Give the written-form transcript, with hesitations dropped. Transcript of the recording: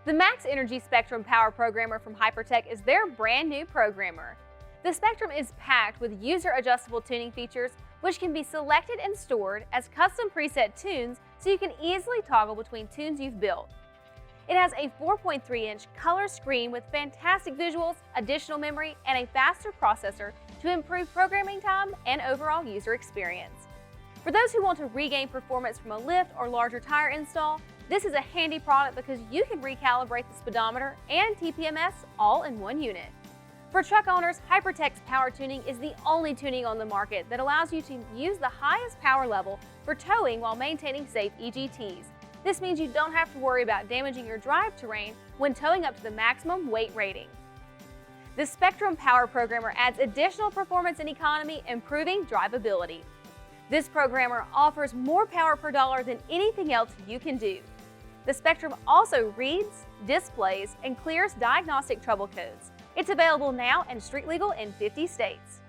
The Max Energy Spectrum Power Programmer from Hypertech is their brand new programmer. The Spectrum is packed with user-adjustable tuning features which can be selected and stored as custom preset tunes so you can easily toggle between tunes you've built. It has a 4.3-inch color screen with fantastic visuals, additional memory, and a faster processor to improve programming time and overall user experience. For those who want to regain performance from a lift or larger tire install, this is a handy product because you can recalibrate the speedometer and TPMS all in one unit. For truck owners, Hypertech's power tuning is the only tuning on the market that allows you to use the highest power level for towing while maintaining safe EGTs. This means you don't have to worry about damaging your drive terrain when towing up to the maximum weight rating. The Spectrum Power Programmer adds additional performance and economy, improving drivability. This programmer offers more power per dollar than anything else you can do. The Spectrum also reads, displays, and clears diagnostic trouble codes. It's available now and street legal in 50 states.